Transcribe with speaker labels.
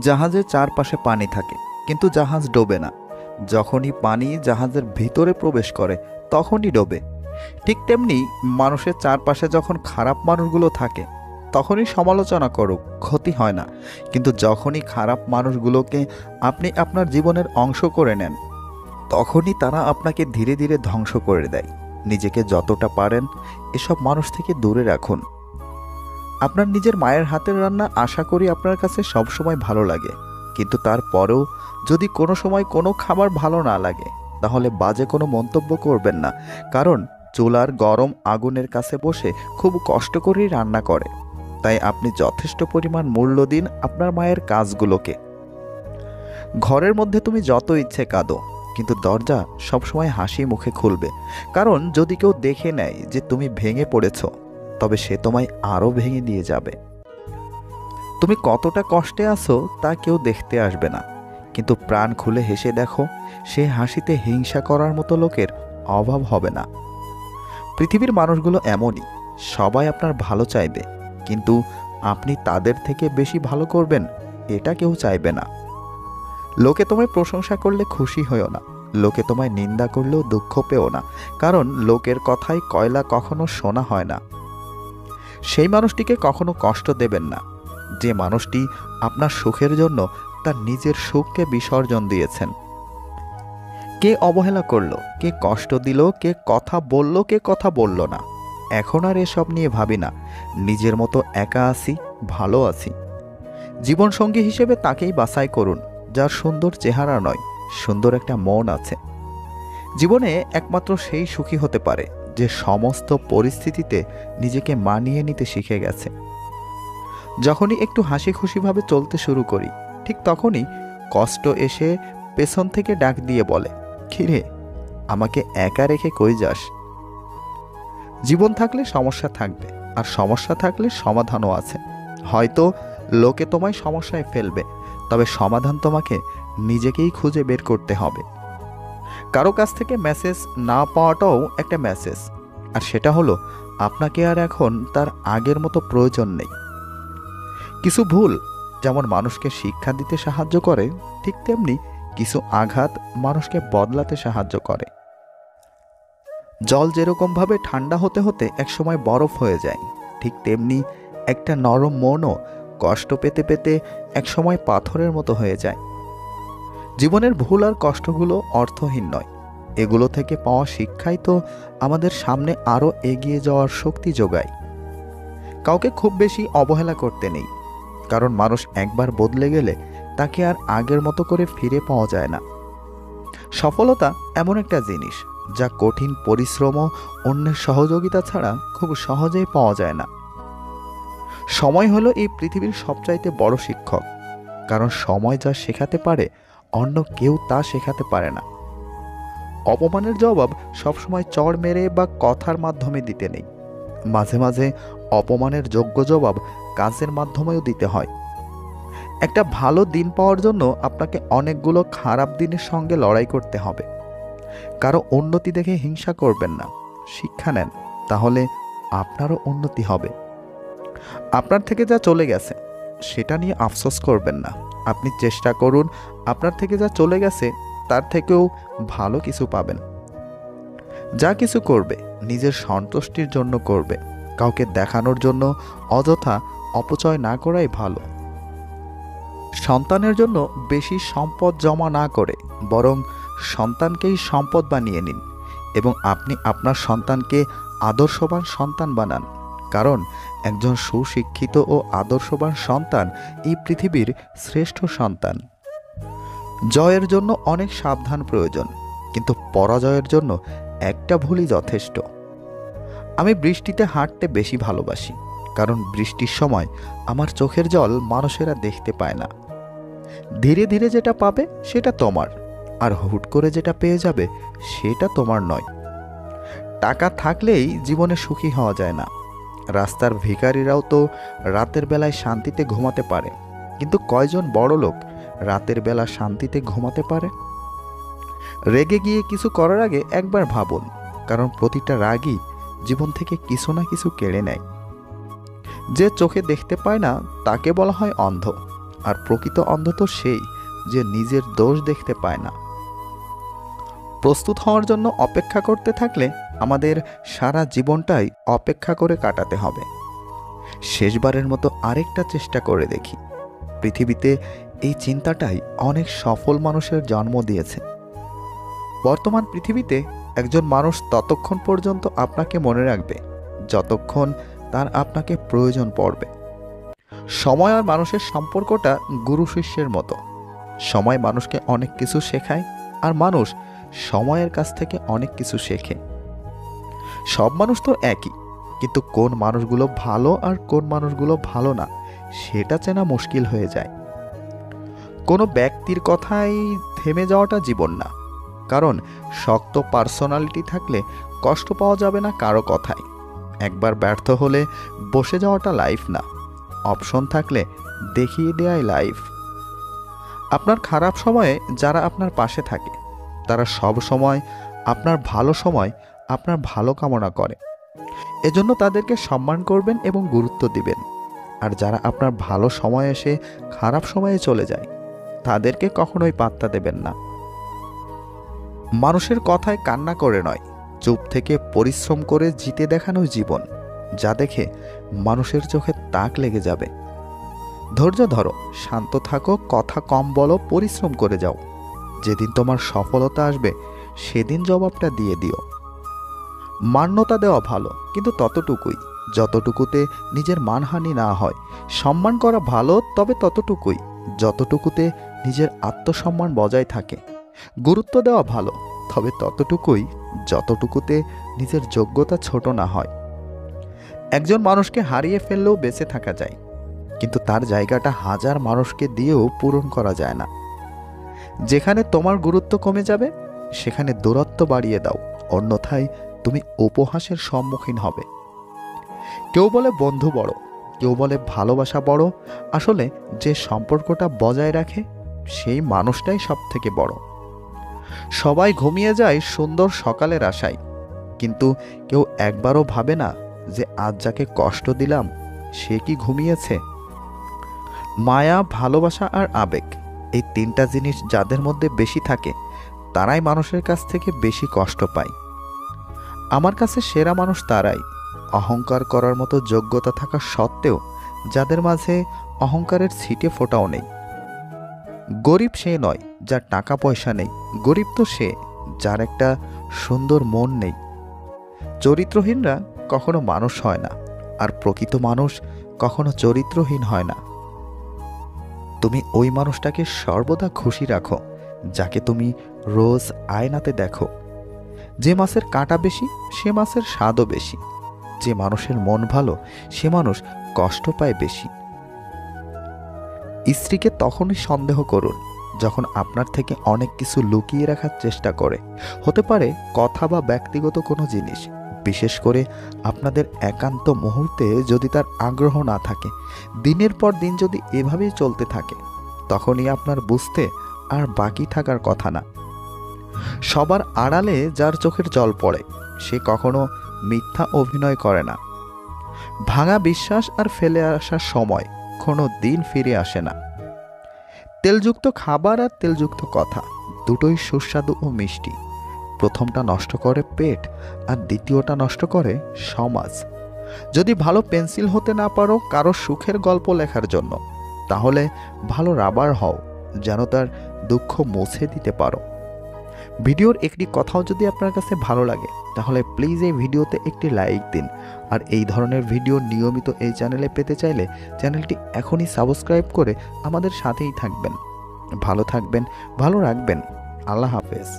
Speaker 1: জাহাজের চারপাশে পানি থাকে, কিন্তু জাহাজ ডোবে না। যখনই পানি জাহাজের ভিতরে প্রবেশ করে তখনই ডোবে। ঠিক তেমনি মানুষের চারপাশে যখন খারাপ মানুষগুলো থাকে তখনই সমালোচনা করুক, ক্ষতি হয় না। কিন্তু যখনই খারাপ মানুষগুলোকে আপনি আপনার জীবনের অংশ করে নেন তখনই তারা আপনাকে ধীরে ধীরে ধ্বংস করে দেয়। নিজেকে যতটা পারেন এসব মানুষ থেকে দূরে রাখুন। আপনার নিজের মায়ের হাতের রান্না আশা করি আপনার কাছে সবসময় ভালো লাগে, কিন্তু তারপরেও যদি কোনো সময় কোনো খাবার ভালো না লাগে তাহলে বাজে কোনো মন্তব্য করবেন না। কারণ চুলার গরম আগুনের কাছে বসে খুব কষ্ট করেই রান্না করে। তাই আপনি যথেষ্ট পরিমাণ মূল্য দিন আপনার মায়ের কাজগুলোকে। ঘরের মধ্যে তুমি যত ইচ্ছে কাঁদো, কিন্তু দরজা সবসময় হাসি মুখে খুলবে। কারণ যদি কেউ দেখে নেয় যে তুমি ভেঙে পড়েছ, তবে সে তোমায় আরও ভেঙে দিয়ে যাবে। তুমি কতটা কষ্টে আছো তা কেউ দেখতে আসবে না, কিন্তু প্রাণ খুলে হেসে দেখো, সে হাসিতে হিংসা করার মতো লোকের অভাব হবে না। পৃথিবীর মানুষগুলো এমনই, সবাই আপনার ভালো চাইবে, কিন্তু আপনি তাদের থেকে বেশি ভালো করবেন এটা কেউ চাইবে না। লোকে তোমায় প্রশংসা করলে খুশি হয়েও না, লোকে তোমায় নিন্দা করলেও দুঃখ পেও না। কারণ লোকের কথায় কয়লা কখনো শোনা হয় না। সেই মানুষটিকে কখনো কষ্ট দেবেন না যে মানুষটি আপনার সুখের জন্য তার নিজের সুখকে বিসর্জন দিয়েছেন। কে অবহেলা করলো, কে কষ্ট দিল, কে কথা বলল, কে কথা বলল না, এখন আর এসব নিয়ে ভাবি না। নিজের মতো একা আছি, ভালো আছি। জীবনসঙ্গী হিসেবে তাকেই বাছাই করুন যার সুন্দর চেহারা নয়, সুন্দর একটা মন আছে। জীবনে একমাত্র সেই সুখী হতে পারে যে সমস্ত পরিস্থিতিতে নিজেকে মানিয়ে নিতে শিখে গেছে। যখনই একটু হাসি খুশিভাবে চলতে শুরু করি, ঠিক তখনই কষ্ট এসে পেছন থেকে ডাক দিয়ে বলে, কিরে, আমাকে একা রেখে কই যাস? জীবন থাকলে সমস্যা থাকবে, আর সমস্যা থাকলে সমাধানও আছে। হয়তো লোকে তোমায় সমস্যায় ফেলবে, তবে সমাধান তোমাকে নিজেকেই খুঁজে বের করতে হবে। কারো কাছ থেকে মেসেজ না পাওয়াটাও একটা মেসেজ, আর সেটা হলো আপনাকে আর এখন তার আগের মতো প্রয়োজন নেই। কিছু ভুল যেমন মানুষকে শিক্ষা দিতে সাহায্য করে, ঠিক তেমনি কিছু আঘাত মানুষকে বদলাতে সাহায্য করে। জল যেরকমভাবে ঠান্ডা হতে হতে একসময় বরফ হয়ে যায়, ঠিক তেমনি একটা নরম মনও কষ্ট পেতে পেতে একসময় পাথরের মতো হয়ে যায়। জীবনের ভুল আর কষ্টগুলো অর্থহীন নয়, এগুলো থেকে পাওয়া শিক্ষাই তো আমাদের সামনে আরও এগিয়ে যাওয়ার শক্তি যোগায়। কাউকে খুব বেশি অবহেলা করতে নেই, কারণ মানুষ একবার বদলে গেলে তাকে আর আগের মতো করে ফিরে পাওয়া যায় না। সফলতা এমন একটা জিনিস যা কঠিন পরিশ্রম ও অন্যের সহযোগিতা ছাড়া খুব সহজেই পাওয়া যায় না। সময় হলো এই পৃথিবীর সবচাইতে বড় শিক্ষক, কারণ সময় যা শেখাতে পারে অন্য কেউ তা শেখাতে পারে না। অপমানের জবাব সবসময় চড় মেরে বা কথার মাধ্যমে দিতে নেই, মাঝে মাঝে অপমানের যোগ্য জবাব কাজের মাধ্যমেও দিতে হয়। একটা ভালো দিন পাওয়ার জন্য আপনাকে অনেকগুলো খারাপ দিনের সঙ্গে লড়াই করতে হবে। কারো উন্নতি দেখে হিংসা করবেন না, শিক্ষা নেন, তাহলে আপনারও উন্নতি হবে। আপনার থেকে যা চলে গেছে সেটা নিয়ে আফসোস করবেন না, আপনি চেষ্টা করুন আপনার থেকে যা চলে গেছে তার থেকেও ভালো কিছু পাবেন। যা কিছু করবে নিজের সন্তুষ্টির জন্য করবে, কাউকে দেখানোর জন্য অযথা অপচয় না করাই ভালো। সন্তানের জন্য বেশি সম্পদ জমা না করে বরং সন্তানকেই সম্পদ বানিয়ে নিন, এবং আপনি আপনার সন্তানকে আদর্শবান সন্তান বানান। কারণ একজন সুশিক্ষিত ও আদর্শবান সন্তান এই পৃথিবীর শ্রেষ্ঠ সন্তান। জয়ের জন্য অনেক সাবধান প্রয়োজন, কিন্তু পরাজয়ের জন্য একটা ভুলই যথেষ্ট। আমি বৃষ্টিতে হাঁটতে বেশি ভালোবাসি, কারণ বৃষ্টির সময় আমার চোখের জল মানুষেরা দেখতে পায় না। ধীরে ধীরে যেটা পাবে সেটা তোমার, আর হুট করে যেটা পেয়ে যাবে সেটা তোমার নয়। টাকা থাকলেই জীবনে সুখী হওয়া যায় না। রাস্তার ভিখারিরাও তো রাতের বেলায় শান্তিতে ঘুমাতে পারে, কিন্তু কয়জন বড় লোক রাতের বেলা শান্তিতে ঘুমাতে পারে? রেগে গিয়ে কিছু করার আগে একবার ভাবুন, কারণ প্রতিটা রাগই জীবন থেকে কিছু না কিছু কেড়ে নেয়। যে চোখে দেখতে পায় না তাকে বলা হয় অন্ধ, আর প্রকৃত অন্ধ তো সেই যে নিজের দোষ দেখতে পায় না। প্রস্তুত হওয়ার জন্য অপেক্ষা করতে থাকলে আমাদের সারা জীবনটাই অপেক্ষা করে কাটাতে হবে। শেষবারের মতো আরেকটা চেষ্টা করে দেখি। পৃথিবীতে এই চিন্তাটাই অনেক সফল মানুষের জন্ম দিয়েছে। বর্তমান পৃথিবীতে একজন মানুষ ততক্ষণ পর্যন্ত আপনাকে মনে রাখবে যতক্ষণ তার আপনাকে প্রয়োজন পড়বে। সময় আর মানুষের সম্পর্কটা গুরু শিষ্যের মতো। সময় মানুষকে অনেক কিছু শেখায়, আর মানুষ সময়ের কাছ থেকে অনেক কিছু শেখে। সব মানুষ তো একই, কিন্তু কোন মানুষগুলো ভালো আর কোন মানুষগুলো ভালো না সেটা চেনা মুশকিল হয়ে যায়। কোনো ব্যক্তির কথাই থেমে যাওয়াটা জীবন না, কারণ শক্ত পার্সোনালিটি থাকলে কষ্ট পাওয়া যাবে না কারো কথায়। একবার ব্যর্থ হলে বসে যাওয়াটা লাইফ না, অপশন থাকলে দেখিয়ে দেয়াই লাইফ। আপনার খারাপ সময়ে যারা আপনার পাশে থাকে তারা সব সময় আপনার ভালো সময় আপনার ভালো কামনা করে, এজন্য তাদেরকে সম্মান করবেন এবং গুরুত্ব দিবেন। আর যারা আপনার ভালো সময় এসে খারাপ সময়ে চলে যায় তাদেরকে কখনোই পাত্তা দেবেন না। মানুষের কথায় কান্না করে নয়, চুপ থেকে পরিশ্রম করে জিতে দেখানোই জীবন, যা দেখে মানুষের চোখে তাক লেগে যাবে। ধৈর্য ধরো, শান্ত থাকো, কথা কম বলো, পরিশ্রম করে যাও। যেদিন তোমার সফলতা আসবে সেদিন জবাবটা দিয়ে দিও। মান্যতা দেওয়া ভালো, কিন্তু ততটুকুই যতটুকুতে নিজের মানহানি না হয়। সম্মান করা ভালো, তবে ততটুকুই যতটুকুতে নিজের আত্মসম্মান বজায় থাকে। গুরুত্ব দেওয়া ভালো, তবে ততটুকুই যতটুকুতে নিজের যোগ্যতা ছোট না হয়। একজন মানুষকে হারিয়ে ফেললেও বেঁচে থাকা যায়, কিন্তু তার জায়গাটা হাজার মানুষকে দিয়েও পূরণ করা যায় না। যেখানে তোমার গুরুত্ব কমে যাবে সেখানে দূরত্ব বাড়িয়ে দাও, অন্যথায় তুমি উপহাসের সম্মুখীন হবে। কেউ বলে বন্ধু বড়, কেউ বলে ভালোবাসা বড়। আসলে যে সম্পর্কটা বজায় রাখে সেই মানুষটাই সব থেকে বড়। সবাই ঘুমিয়ে যায় সুন্দর সকালের আশায়, কিন্তু কেউ একবারও ভাবে না যে আজ যাকে কষ্ট দিলাম সে কি ঘুমিয়েছে। মায়া, ভালোবাসা আর আবেগ, এই তিনটা জিনিস যাদের মধ্যে বেশি থাকে তারাই মানুষের কাছ থেকে বেশি কষ্ট পায়। আমার কাছে সেরা মানুষ তারাই, অহংকার করার মতো যোগ্যতা থাকা সত্ত্বেও যাদের মাঝে অহংকারের ছিটে ফোঁটাও নেই। গরিব সে নয় যার টাকা পয়সা নেই, গরিব তো সে যার একটা সুন্দর মন নেই। চরিত্রহীনরা কখনো মানুষ হয় না, আর প্রকৃত মানুষ কখনো চরিত্রহীন হয় না। তুমি ওই মানুষটাকে সর্বদা খুশি রাখো যাকে তুমি রোজ আয়নাতে দেখো। যে মাছের কাঁটা বেশি সে মাছের স্বাদও বেশি। যে মানুষের মন ভালো সে মানুষ কষ্ট পায় বেশি। স্ত্রীকে তখনই সন্দেহ করুন যখন আপনার থেকে অনেক কিছু লুকিয়ে রাখার চেষ্টা করে। হতে পারে কথা বা ব্যক্তিগত কোনো জিনিস, বিশেষ করে আপনাদের একান্ত মুহূর্তে যদি তার আগ্রহ না থাকে। দিনের পর দিন যদি এভাবেই চলতে থাকে তখনই আপনার বুঝতে আর বাকি থাকার কথা না। সবার আড়ালে যার চোখের জল পড়ে সে কখনো মিথ্যা অভিনয় করে না। ভাঙা বিশ্বাস আর ফেলে আসার সময় কোনো দিন ফিরে আসে না। তেলযুক্ত খাবার আর তেলযুক্ত কথা দুটোই সুস্বাদু ও মিষ্টি। প্রথমটা নষ্ট করে পেট, আর দ্বিতীয়টা নষ্ট করে সমাজ। যদি ভালো পেন্সিল হতে না পারো কারো সুখের গল্প লেখার জন্য, তাহলে ভালো রাবার হও যেন তার দুঃখ মুছে দিতে পারো। ভিডিওর একটি কথাও যদি আপনার কাছে ভালো লাগে তাহলে প্লিজ এই ভিডিওতে একটি লাইক দিন। আর এই ধরনের ভিডিও নিয়মিত এই চ্যানেলে পেতে চাইলে চ্যানেলটি এখনই সাবস্ক্রাইব করে আমাদের সাথেই থাকবেন। ভালো থাকবেন, ভালো রাখবেন। আল্লাহ হাফেজ।